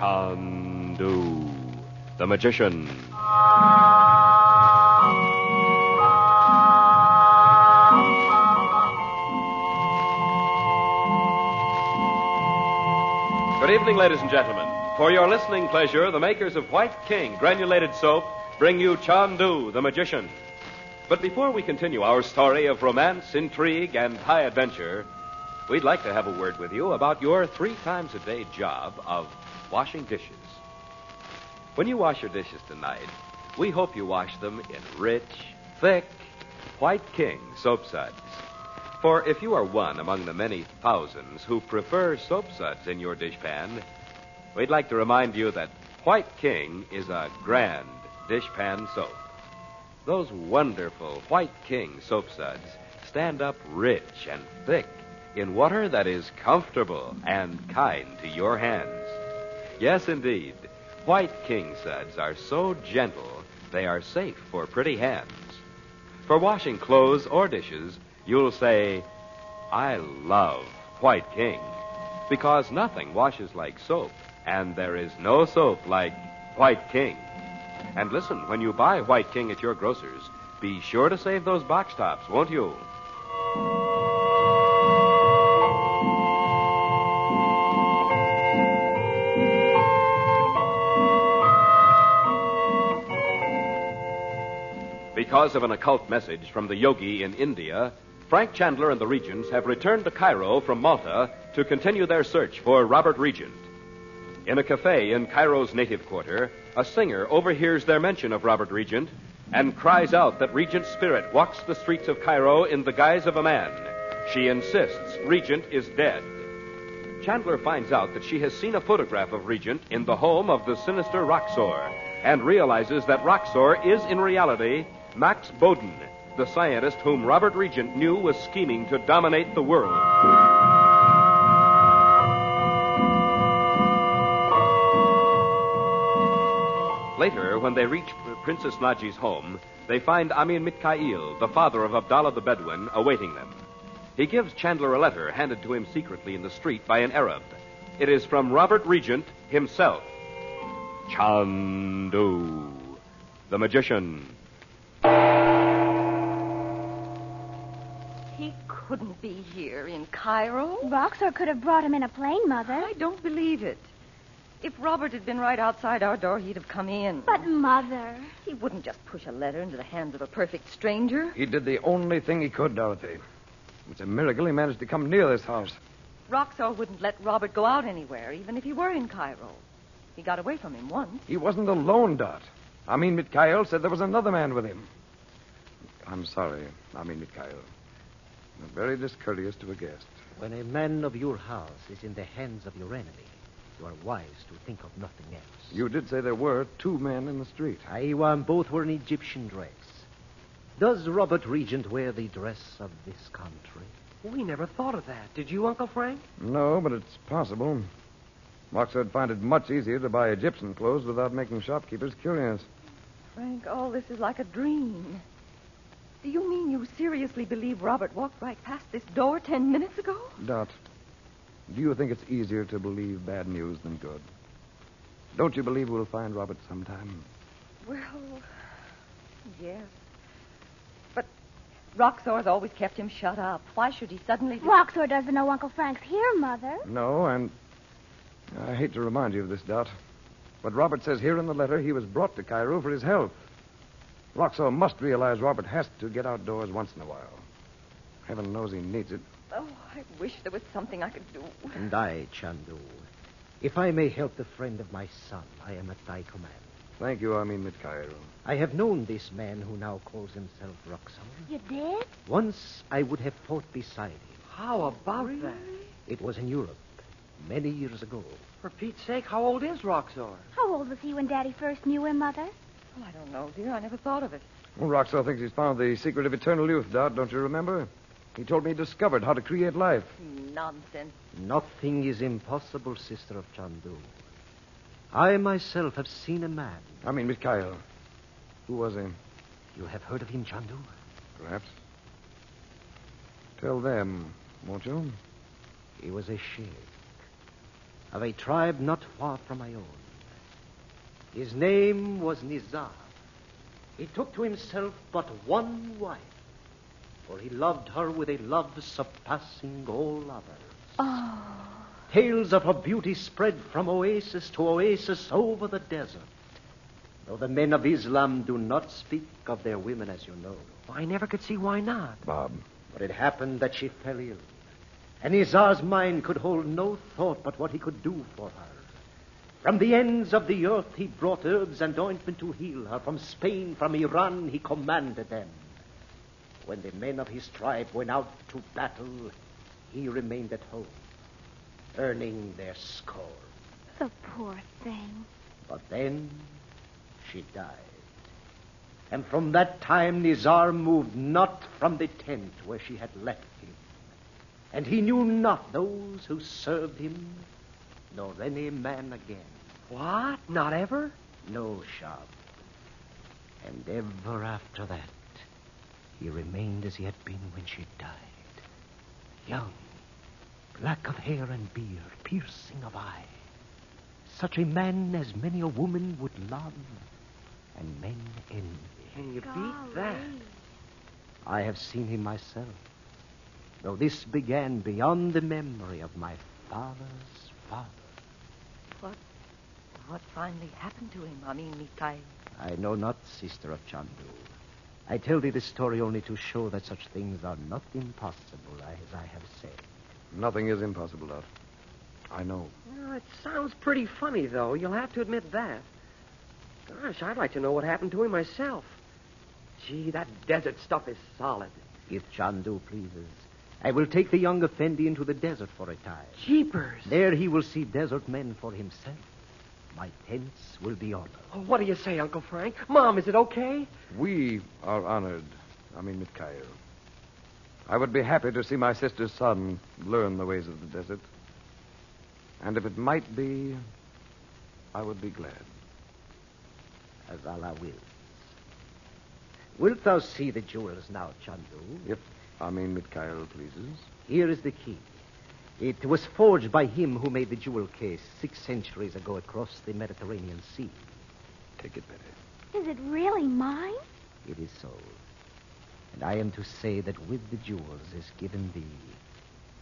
Chandu, the magician. Good evening, ladies and gentlemen. For your listening pleasure, the makers of White King granulated soap bring you Chandu, the magician. But before we continue our story of romance, intrigue, and high adventure, we'd like to have a word with you about your 3-times-a-day job of washing dishes. When you wash your dishes tonight, we hope you wash them in rich, thick, White King soap suds. For if you are one among the many thousands who prefer soap suds in your dishpan, we'd like to remind you that White King is a grand dishpan soap. Those wonderful White King soap suds stand up rich and thick in water that is comfortable and kind to your hands. Yes, indeed, White King suds are so gentle, they are safe for pretty hands. For washing clothes or dishes, you'll say, I love White King, because nothing washes like soap, and there is no soap like White King. And listen, when you buy White King at your grocer's, be sure to save those box tops, won't you? Because of an occult message from the yogi in India, Frank Chandler and the Regents have returned to Cairo from Malta to continue their search for Robert Regent. In a cafe in Cairo's native quarter, a singer overhears their mention of Robert Regent and cries out that Regent's spirit walks the streets of Cairo in the guise of a man. She insists Regent is dead. Chandler finds out that she has seen a photograph of Regent in the home of the sinister Roxor and realizes that Roxor is in reality Max Boden, the scientist whom Robert Regent knew was scheming to dominate the world. Later, when they reach Princess Naji's home, they find Amin Mikhail, the father of Abdallah the Bedouin, awaiting them. He gives Chandler a letter handed to him secretly in the street by an Arab. It is from Robert Regent himself. Chandu, the magician. He couldn't be here in Cairo. Roxor could have brought him in a plane, Mother. I don't believe it. If Robert had been right outside our door, he'd have come in. But, Mother... He wouldn't just push a letter into the hands of a perfect stranger. He did the only thing he could, Dorothy. It's a miracle he managed to come near this house. Roxor wouldn't let Robert go out anywhere, even if he were in Cairo. He got away from him once. He wasn't alone, Dot. Amin Mikhail said there was another man with him. I'm sorry, Amin Mikhail. You're very discourteous to a guest. When a man of your house is in the hands of your enemy, you are wise to think of nothing else. You did say there were 2 men in the street. Both were in Egyptian dress. Does Robert Regent wear the dress of this country? We never thought of that. Did you, Uncle Frank? No, but it's possible. Roxor would find it much easier to buy Egyptian clothes without making shopkeepers curious. Frank, all this is like a dream. Do you mean you seriously believe Robert walked right past this door 10 minutes ago? Dot, do you think it's easier to believe bad news than good? Don't you believe we'll find Robert sometime? Well, yes. But Roxor's always kept him shut up. Why should he suddenly... Roxor doesn't know Uncle Frank's here, Mother. No, and I hate to remind you of this, Dot, but Robert says here in the letter he was brought to Cairo for his health. Roxor must realize Robert has to get outdoors once in a while. Heaven knows he needs it. Oh, I wish there was something I could do. And I, Chandu, if I may help the friend of my son, I am at thy command. Thank you, Amin Mikhail. I have known this man who now calls himself Roxor. You did? Once I would have fought beside him. How about that? It was in Europe, many years ago. For Pete's sake, how old is Roxor? How old was he when Daddy first knew him, Mother? Oh, I don't know, dear. I never thought of it. Well, Roxor thinks he's found the secret of eternal youth, Dot. Don't you remember? He told me he discovered how to create life. Nonsense. Nothing is impossible, sister of Chandu. I myself have seen a man. Amin Mikhail. Who was he? You have heard of him, Chandu? Perhaps. Tell them, won't you? He was a sheikh. of a tribe not far from my own. His name was Nizar. He took to himself but one wife, for he loved her with a love surpassing all others. Oh. Tales of her beauty spread from oasis to oasis over the desert, though the men of Islam do not speak of their women, as you know. I never could see why not. Bob. But it happened that she fell ill, and Nizar's mind could hold no thought but what he could do for her. From the ends of the earth he brought herbs and ointment to heal her. From Spain, from Iran, he commanded them. When the men of his tribe went out to battle, he remained at home, earning their scorn. The poor thing. But then she died. And from that time, Nizar moved not from the tent where she had left him. And he knew not those who served him, nor any man again. What? Not ever? No, Shab. And ever after that, he remained as he had been when she died. Young, black of hair and beard, piercing of eye. Such a man as many a woman would love, and men envy. Can you beat that? I have seen him myself, though this began beyond the memory of my father's father. What finally happened to him? I mean, Mikhail. I know not, sister of Chandu. I tell thee this story only to show that such things are not impossible, as I have said. Nothing is impossible, Dot. I know. Well, it sounds pretty funny, though. You'll have to admit that. Gosh, I'd like to know what happened to him myself. Gee, that desert stuff is solid. If Chandu pleases, I will take the young Effendi into the desert for a time. Jeepers. There he will see desert men for himself. My tents will be honored. Oh, what do you say, Uncle Frank? Mom, is it okay? We are honored. Mikhail. I would be happy to see my sister's son learn the ways of the desert. And if it might be, I would be glad. As Allah wills. Wilt thou see the jewels now, Chandu? If Mikhail pleases. Here is the key. It was forged by him who made the jewel case 6 centuries ago across the Mediterranean Sea. Take it, Betty. Is it really mine? It is so. And I am to say that with the jewels is given thee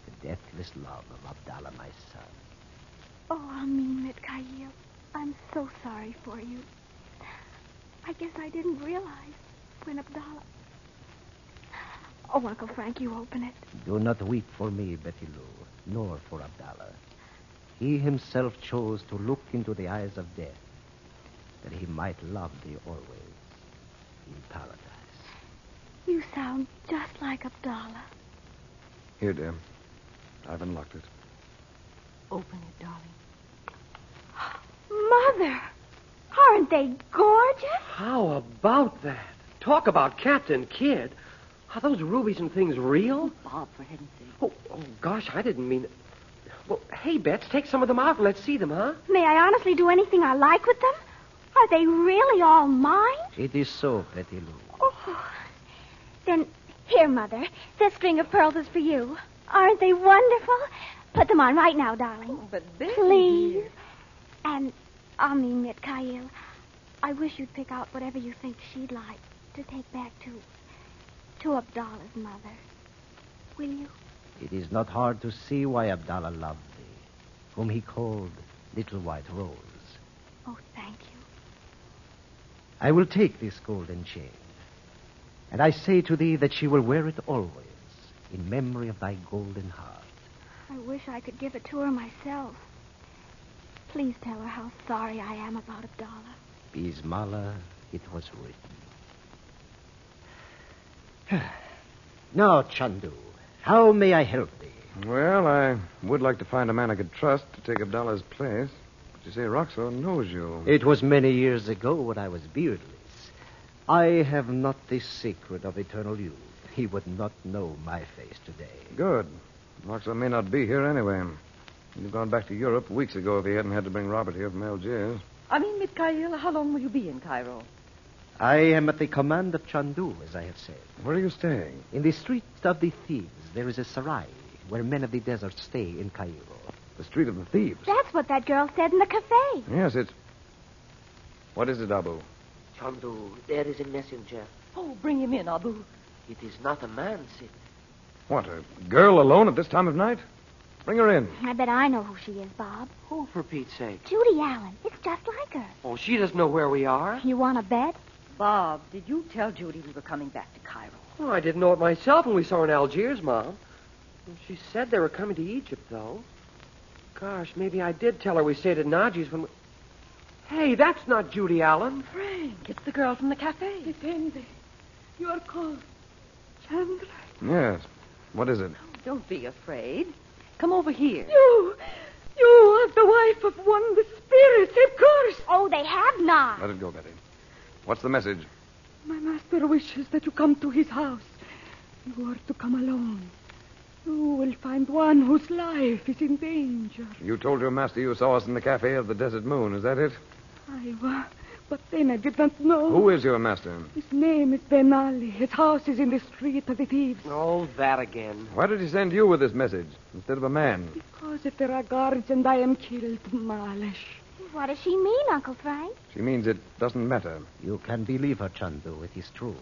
the deathless love of Abdallah, my son. Oh, Amin, Mikhail. I'm so sorry for you. I guess I didn't realize when Abdallah... Oh, Uncle Frank, you open it. Do not weep for me, Betty Lou, nor for Abdallah. He himself chose to look into the eyes of death, that he might love thee always in paradise. You sound just like Abdallah. Here, dear. I've unlocked it. Open it, darling. Mother! Aren't they gorgeous? How about that? Talk about Captain Kidd. Are those rubies and things real? Bob, for heaven's sake. Oh, gosh, I didn't mean... Well, hey, Bets, take some of them out and let's see them, huh? May I honestly do anything I like with them? Are they really all mine? It is so, Betty Lou. Oh. Then, here, Mother. This string of pearls is for you. Aren't they wonderful? Put them on right now, darling. Oh, but Betty, Please. dear. And, Amin, Mikhail, I wish you'd pick out whatever you think she'd like to take back to Abdallah's mother. Will you? It is not hard to see why Abdallah loved thee, whom he called Little White Rose. Oh, thank you. I will take this golden chain, and I say to thee that she will wear it always, in memory of thy golden heart. I wish I could give it to her myself. Please tell her how sorry I am about Abdallah. Bismillah, it was written. Now, Chandu, how may I help thee? Well, I would like to find a man I could trust to take Abdallah's place. But you say Roxo knows you. It was many years ago when I was beardless. I have not the secret of eternal youth. He would not know my face today. Good. Roxo may not be here anyway. He'd have gone back to Europe weeks ago if he hadn't had to bring Robert here from Algiers. Mikhail, how long will you be in Cairo? I am at the command of Chandu, as I have said. Where are you staying? In the street of the thieves, there is a sarai where men of the desert stay in Cairo. The street of the thieves. That's what that girl said in the cafe. Yes, it's... What is it, Abu? Chandu, there is a messenger. Oh, bring him in, Abu. It is not a man, Sept. What, a girl alone at this time of night? Bring her in. I bet I know who she is, Bob. Who, for Pete's sake? Judy Allen. It's just like her. Oh, she doesn't know where we are. You want to bet? Bob, did you tell Judy we were coming back to Cairo? Oh, I didn't know it myself when we saw her in Algiers, Mom. She said they were coming to Egypt, though. Gosh, maybe I did tell her we stayed at Najee's when we... Hey, that's not Judy Allen. Frank, it's the girl from the cafe. Depende. You are called Chandra. Yes. What is it? Don't be afraid. Come over here. You are the wife of one of the spirits, of course. Oh, they have not. Let it go, Betty. What's the message? My master wishes that you come to his house. You are to come alone. You will find one whose life is in danger. You told your master you saw us in the cafe of the Desert Moon. Is that it? But then I did not know. Who is your master? His name is Ben Ali. His house is in the street of the thieves. Oh, that again. Why did he send you with this message instead of a man? Because if there are guards and I am killed, Malish. What does she mean, Uncle Frank? She means it doesn't matter. You can believe her, Chandu. It is true.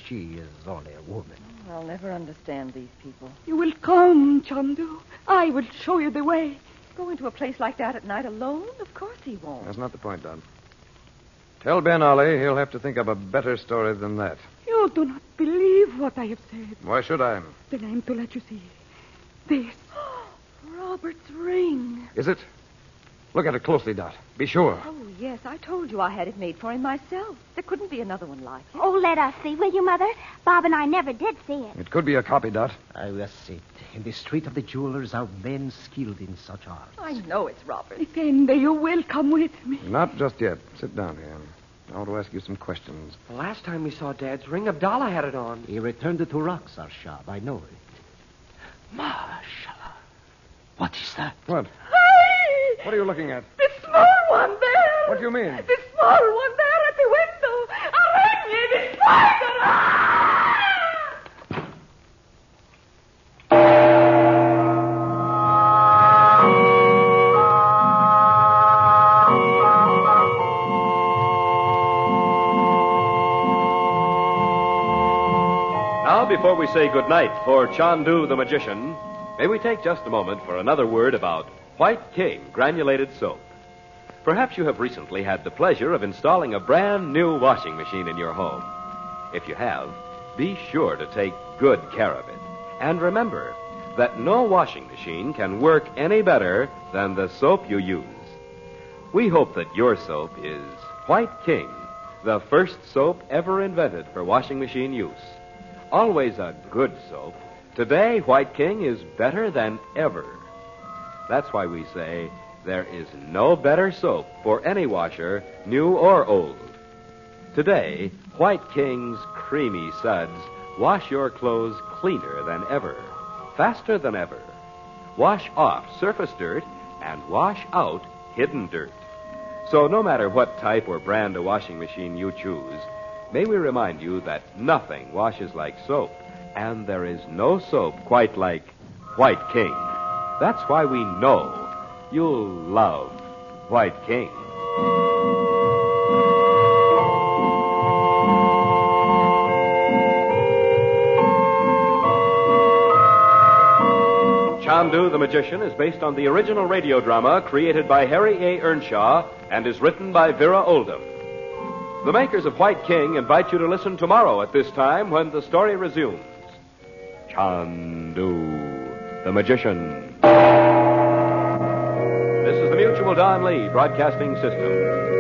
She is only a woman. I'll never understand these people. You will come, Chandu. I will show you the way. Go into a place like that at night alone? Of course he won't. That's not the point, Don. Tell Ben Ali he'll have to think of a better story than that. You do not believe what I have said. Why should I? Then I am to let you see. This. Robert's ring. Is it? Look at it closely, Dot. Be sure. Oh, yes, I told you I had it made for him myself. There couldn't be another one like it. Oh, let us see, will you, Mother? Bob and I never did see it. It could be a copy, Dot. I will sit. In the street of the jewelers are men skilled in such arts. I know it's Robert. Then you will come with me. Not just yet. Sit down here. I want to ask you some questions. The last time we saw Dad's ring, Abdallah had it on. He returned it to Roxar Shab. I know it. Mashallah. What is that? What? Hey! What are you looking at? The small one there. What do you mean? The small one there at the window. Aragne, the spider. Ah! Now, before we say goodnight for Chandu the magician, may we take just a moment for another word about White King granulated soap. Perhaps you have recently had the pleasure of installing a brand new washing machine in your home. If you have, be sure to take good care of it. And remember that no washing machine can work any better than the soap you use. We hope that your soap is White King, the first soap ever invented for washing machine use. Always a good soap. Today, White King is better than ever. That's why we say there is no better soap for any washer, new or old. Today, White King's creamy suds wash your clothes cleaner than ever, faster than ever. Wash off surface dirt and wash out hidden dirt. So no matter what type or brand of washing machine you choose, may we remind you that nothing washes like soap, and there is no soap quite like White King. That's why we know you'll love White King. Chandu the Magician is based on the original radio drama created by Harry A. Earnshaw and is written by Vera Oldham. The makers of White King invite you to listen tomorrow at this time when the story resumes. Chandu the Magician. This is the Mutual Don Lee Broadcasting System.